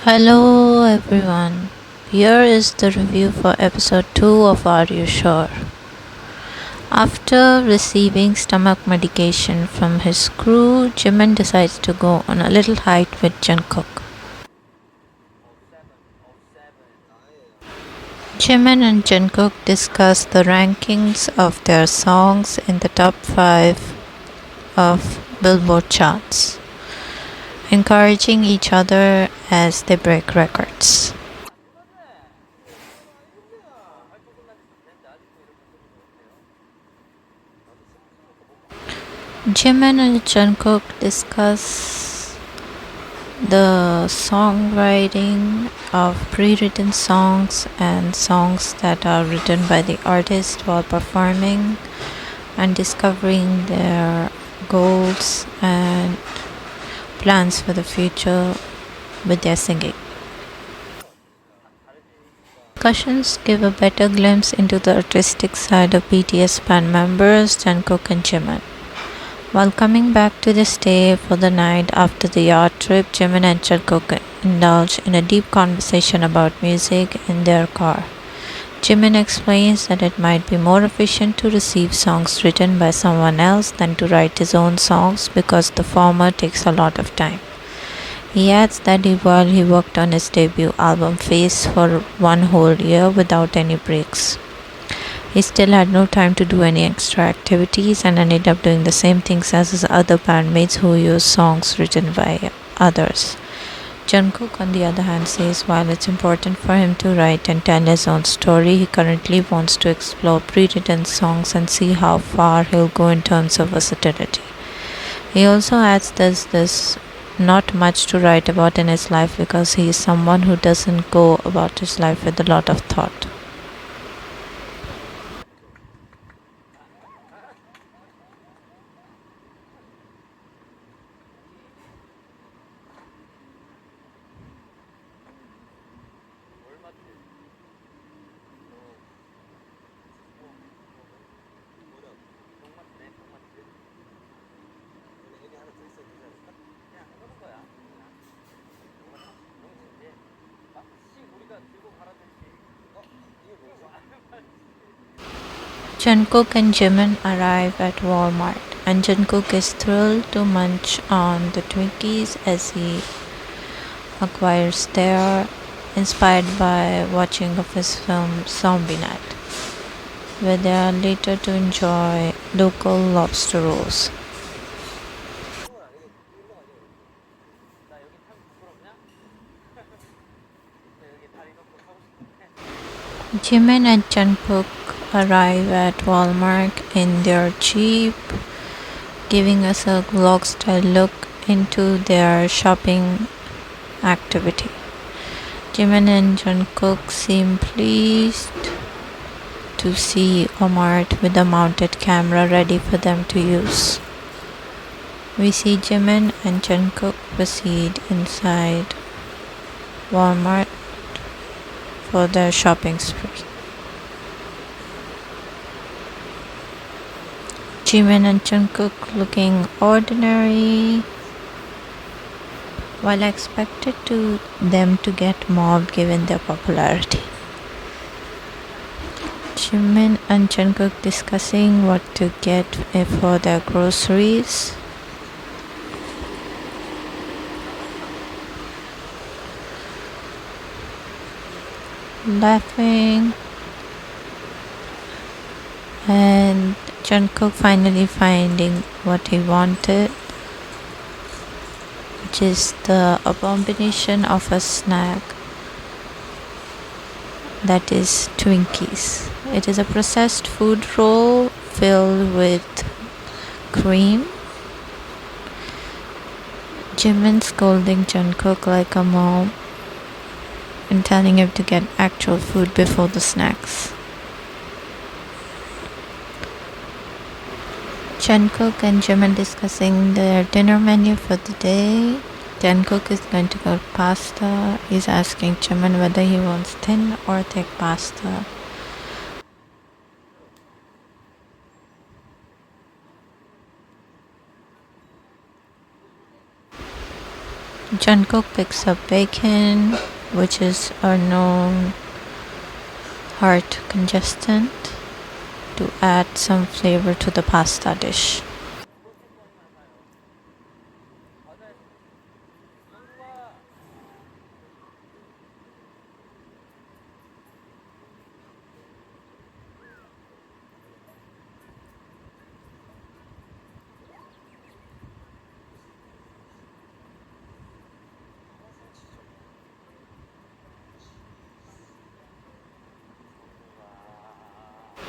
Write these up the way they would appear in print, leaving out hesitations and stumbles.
Hello everyone. Here is the review for episode 2 of Are You Sure? After receiving stomach medication from his crew, Jimin decides to go on a little hike with Jungkook. Jimin and Jungkook discuss the rankings of their songs in the top 5 of Billboard charts, encouraging each other as they break records. Jimin and Jungkook discuss the songwriting of pre-written songs and songs that are written by the artist while performing and discovering their goals and plans for the future with their singing. Discussions give a better glimpse into the artistic side of BTS band members Jungkook and Jimin. While coming back to the stay for the night after the yacht trip, Jimin and Jungkook indulge in a deep conversation about music in their car. Jimin explains that it might be more efficient to receive songs written by someone else than to write his own songs because the former takes a lot of time. He adds that while he worked on his debut album Face for one whole year without any breaks, he still had no time to do any extra activities and ended up doing the same things as his other bandmates who used songs written by others. Jungkook, on the other hand, says while it's important for him to write and tell his own story, he currently wants to explore pre-written songs and see how far he'll go in terms of versatility. He also adds there's not much to write about in his life because he is someone who doesn't go about his life with a lot of thought. Jungkook and Jimin arrive at Walmart, and Jungkook is thrilled to munch on the Twinkies as he acquires there, inspired by watching of his film Zombie Night, where they are later to enjoy local lobster rolls. Jimin and Jungkook arrive at Walmart in their Jeep, giving us a vlog-style look into their shopping activity. Jimin and Jungkook seem pleased to see Walmart with a mounted camera ready for them to use. We see Jimin and Jungkook proceed inside Walmart for their shopping spree. Jimin and Jungkook looking ordinary, while I expected them to get mobbed given their popularity. Jimin and Jungkook discussing what to get for their groceries. Laughing, and Jungkook finally finding what he wanted, which is the abomination of a snack that is Twinkies. It is a processed food roll filled with cream. Jimin scolding Jungkook like a mom and telling him to get actual food before the snacks. Jungkook and Jimin discussing their dinner menu for the day. Jungkook is going to go pasta. He's asking Jimin whether he wants thin or thick pasta. Jungkook picks up bacon, which is a known heart congestant, to add some flavor to the pasta dish.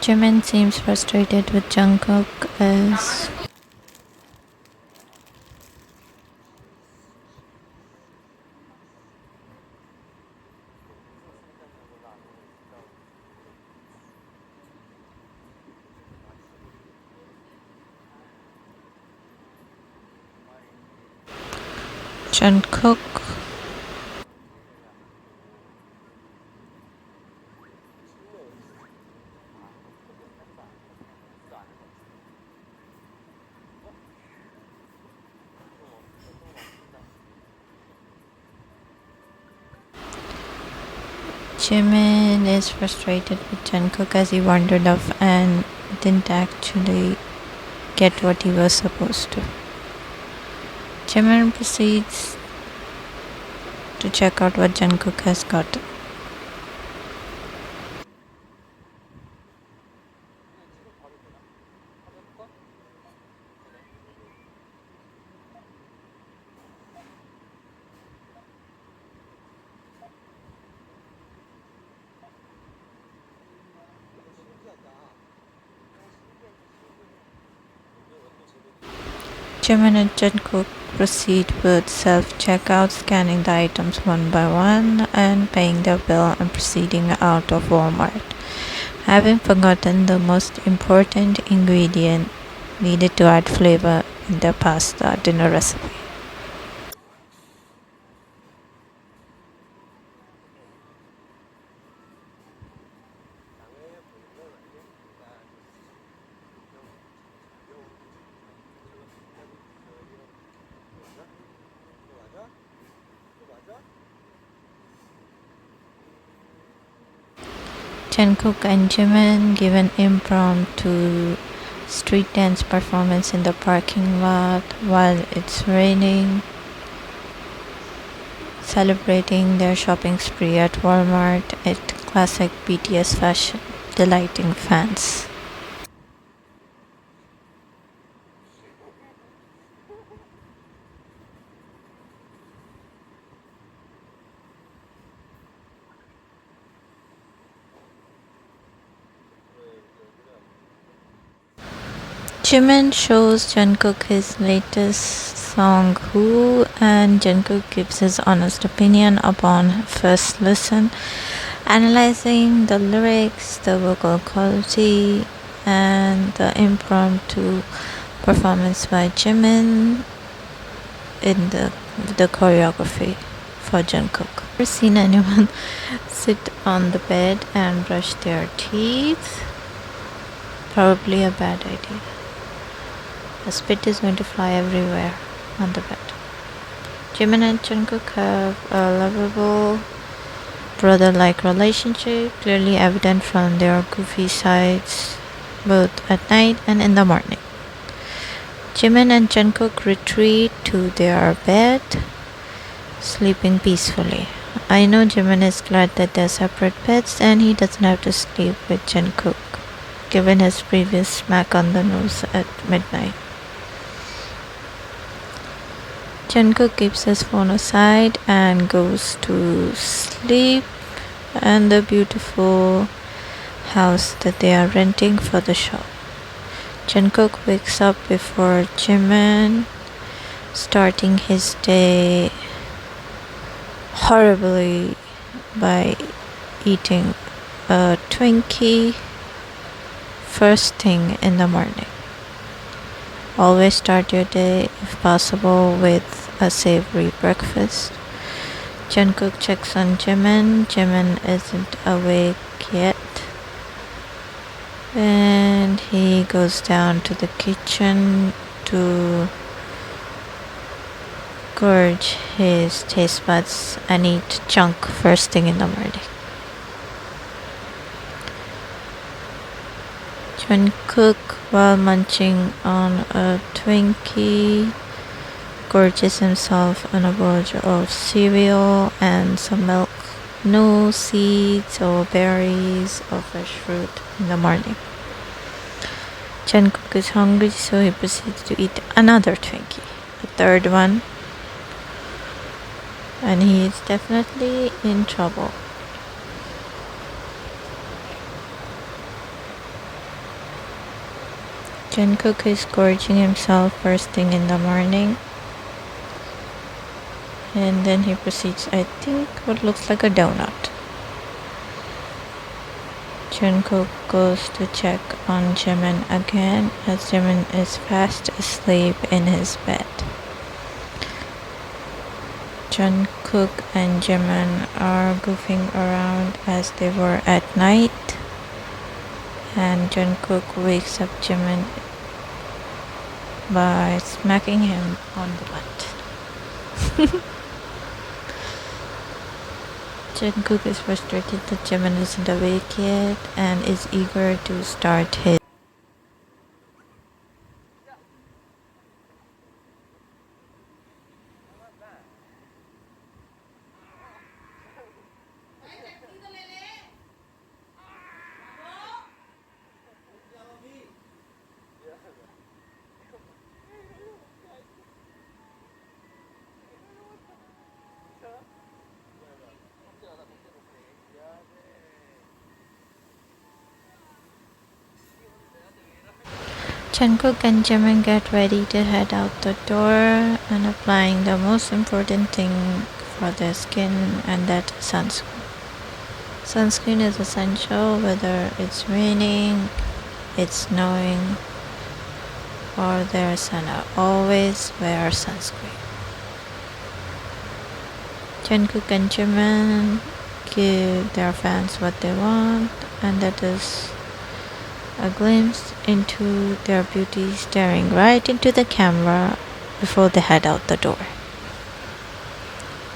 Jimin seems frustrated with Jungkook as Jungkook Jimin is frustrated with Jungkook as he wandered off and didn't actually get what he was supposed to. Jimin proceeds to check out what Jungkook has got. Jimin and Jungkook proceed with self-checkout, scanning the items one by one and paying their bill and proceeding out of Walmart, having forgotten the most important ingredient needed to add flavor in their pasta dinner recipe. Jungkook and Jimin give an impromptu street dance performance in the parking lot while it's raining, celebrating their shopping spree at Walmart at classic BTS fashion, delighting fans. Jimin shows Jungkook his latest song Who, and Jungkook gives his honest opinion upon first listen, analyzing the lyrics, the vocal quality, and the impromptu performance by Jimin in the choreography for Jungkook. Never seen anyone sit on the bed and brush their teeth. Probably a bad idea. The spit is going to fly everywhere on the bed. Jimin and Jungkook have a lovable brother-like relationship, clearly evident from their goofy sides both at night and in the morning. Jimin and Jungkook retreat to their bed, sleeping peacefully. I know Jimin is glad that they're separate beds and he doesn't have to sleep with Jungkook, given his previous smack on the nose at midnight. Jungkook keeps his phone aside and goes to sleep in the beautiful house that they are renting for the show. Jungkook wakes up before Jimin, starting his day horribly by eating a Twinkie first thing in the morning. Always start your day, if possible, with a savory breakfast. Jungkook checks on Jimin. Jimin isn't awake yet. And he goes down to the kitchen to gorge his taste buds and eat junk first thing in the morning. Jungkook, while munching on a Twinkie, gorges himself on a bowl of cereal and some milk, no seeds or berries or fresh fruit in the morning. Jungkook is hungry, so he proceeds to eat another Twinkie, a third one, and he is definitely in trouble. Jungkook is gorging himself first thing in the morning, and then he proceeds, I think, what looks like a donut. Jungkook goes to check on Jimin again, as Jimin is fast asleep in his bed. Jungkook and Jimin are goofing around as they were at night, and Jungkook wakes up Jimin by smacking him on the butt. Jungkook is frustrated that Jimin isn't awake yet and is eager to start his Jungkook and Jimin get ready to head out the door and applying the most important thing for their skin, and that is sunscreen. Sunscreen is essential whether it's raining, it's snowing, or there's sun out. Always wear sunscreen. Jungkook and Jimin give their fans what they want, and that is a glimpse into their beauty staring right into the camera before they head out the door.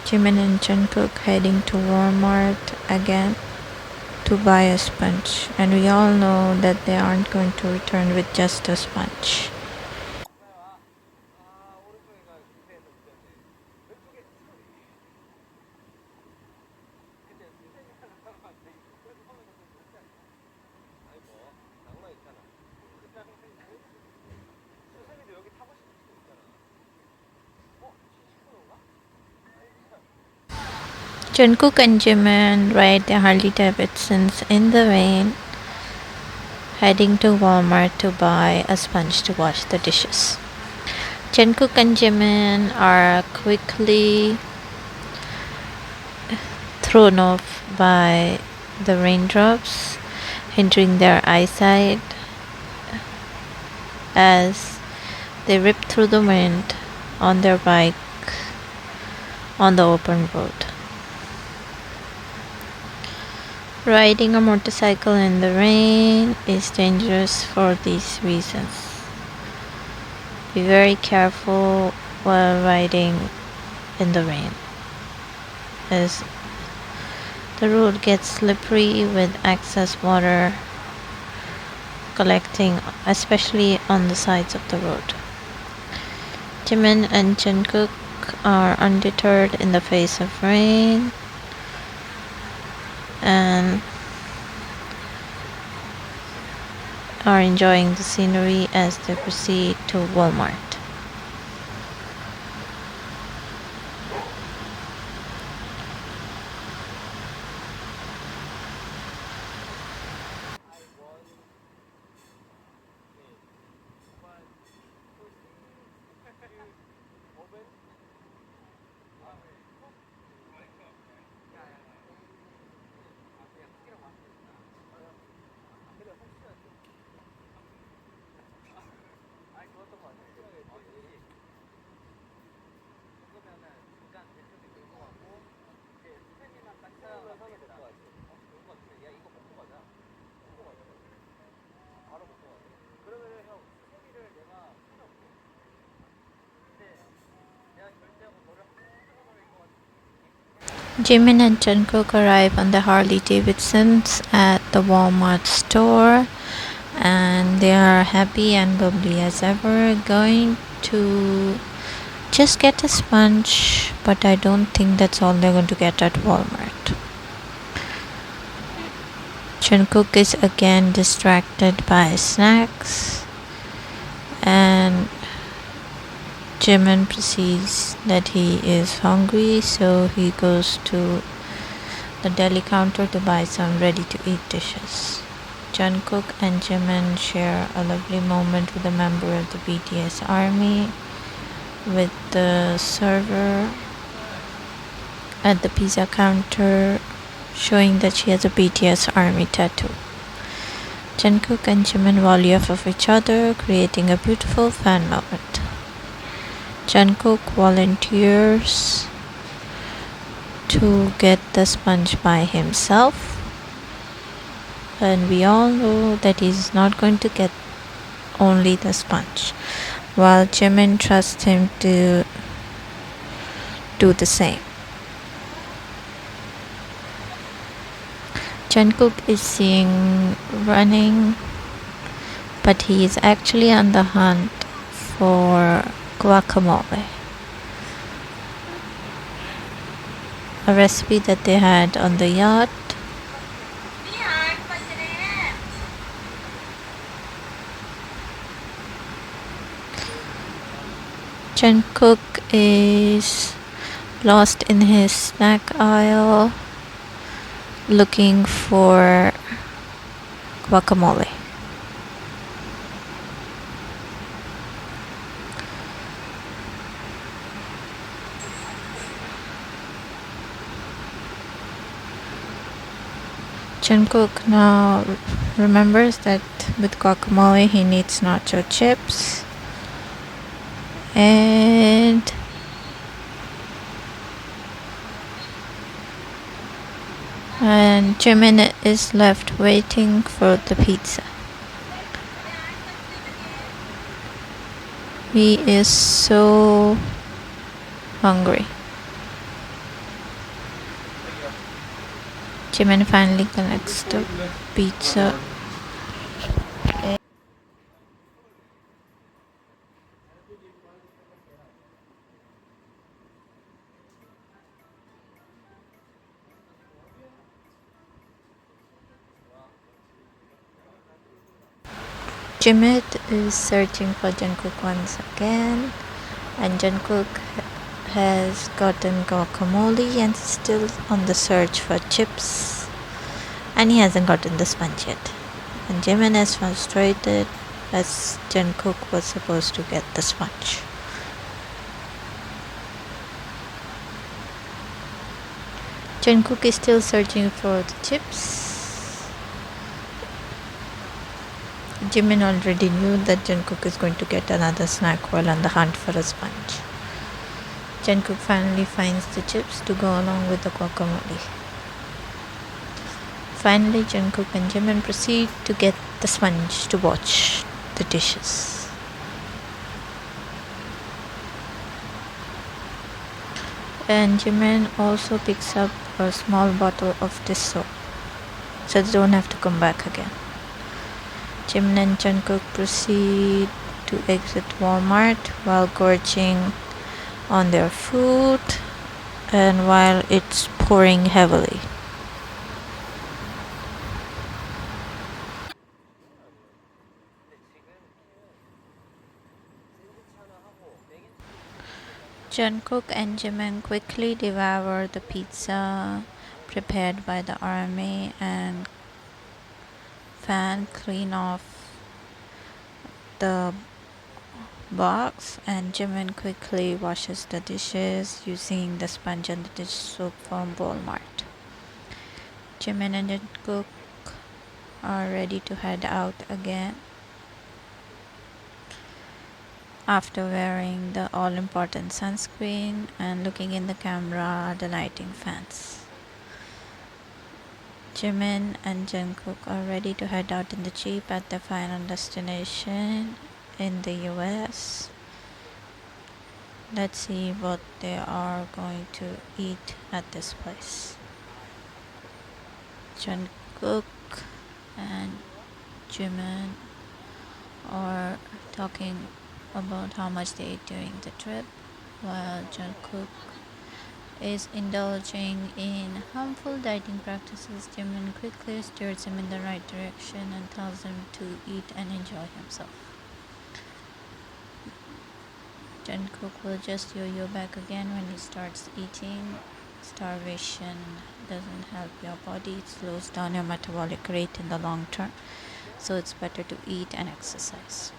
Jimin and Jungkook heading to Walmart again to buy a sponge, and we all know that they aren't going to return with just a sponge. Jungkook and Jimin ride their Harley Davidsons in the rain, heading to Walmart to buy a sponge to wash the dishes. Jungkook and Jimin are quickly thrown off by the raindrops, hindering their eyesight as they rip through the wind on their bike on the open road. Riding a motorcycle in the rain is dangerous for these reasons. Be very careful while riding in the rain, as the road gets slippery with excess water collecting, especially on the sides of the road. Jimin and Jungkook are undeterred in the face of rain and are enjoying the scenery as they proceed to Walmart. Jimin and Jungkook arrive on the Harley Davidsons at the Walmart store, and they are happy and bubbly as ever, going to just get a sponge, but I don't think that's all they're going to get at Walmart. Jungkook is again distracted by snacks, and Jimin perceives that he is hungry, so he goes to the deli counter to buy some ready-to-eat dishes. Jungkook and Jimin share a lovely moment with a member of the BTS army, with the server at the pizza counter showing that she has a BTS army tattoo. Jungkook and Jimin volley off of each other, creating a beautiful fan moment. Jungkook volunteers to get the sponge by himself, and we all know that he's not going to get only the sponge, while Jimin trusts him to do the same. Jungkook is seen running, but he is actually on the hunt for guacamole, a recipe that they had on the yacht. Jungkook is lost in his snack aisle looking for guacamole. Jungkook now remembers that with guacamole he needs nacho chips, and Jimin is left waiting for the pizza. He is so hungry. Jimin finally collects the pizza. Jimin is searching for Jungkook once again, and Jungkook has gotten guacamole and is still on the search for chips, and he hasn't gotten the sponge yet. And Jimin is frustrated as Jungkook was supposed to get the sponge. Jungkook is still searching for the chips. Jimin already knew that Jungkook is going to get another snack while on the hunt for a sponge. Jungkook finally finds the chips to go along with the guacamole. Finally, Jungkook and Jimin proceed to get the sponge to wash the dishes. And Jimin also picks up a small bottle of dish soap, so they don't have to come back again. Jimin and Jungkook proceed to exit Walmart while gorging on their food and while it's pouring heavily. Jungkook and Jimin quickly devour the pizza prepared by the army and fan clean off the box, and Jimin quickly washes the dishes using the sponge and the dish soap from Walmart. Jimin and Jungkook are ready to head out again after wearing the all-important sunscreen and looking in the camera at the lighting fans. Jimin and Jungkook are ready to head out in the jeep at their final destination in the US. Let's see what they are going to eat at this place. Jungkook and Jimin are talking about how much they ate during the trip, while Jungkook is indulging in harmful dieting practices. Jimin quickly steers him in the right direction and tells him to eat and enjoy himself. Jungkook will just yo-yo back again when he starts eating. Starvation doesn't help your body, it slows down your metabolic rate in the long term, so it's better to eat and exercise.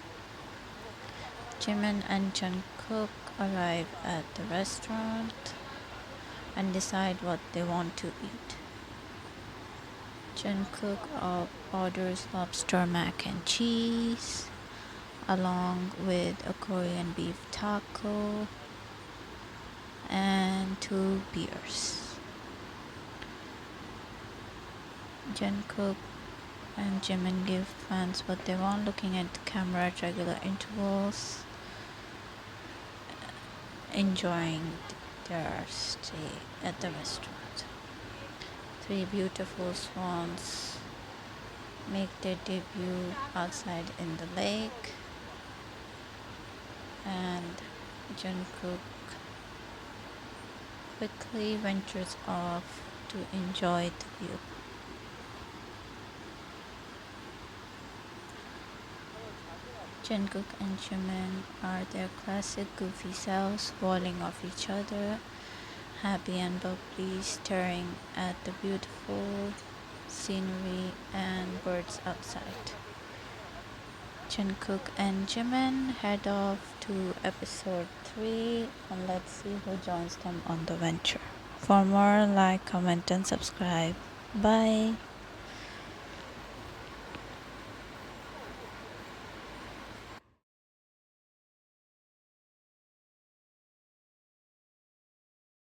Jimin and Jungkook arrive at the restaurant and decide what they want to eat. Jungkook orders lobster mac and cheese along with a Korean beef taco and 2 beers. Jungkook and Jimin give fans what they want, looking at the camera at regular intervals, enjoying their stay at the restaurant. 3 beautiful swans make their debut outside in the lake, and Jungkook quickly ventures off to enjoy the view. Jungkook and Jimin are their classic goofy selves, falling off each other, happy and bubbly, staring at the beautiful scenery and birds outside. Jungkook and Jimin head off to episode 3, and let's see who joins them on the venture. For more, like, comment and subscribe. Bye.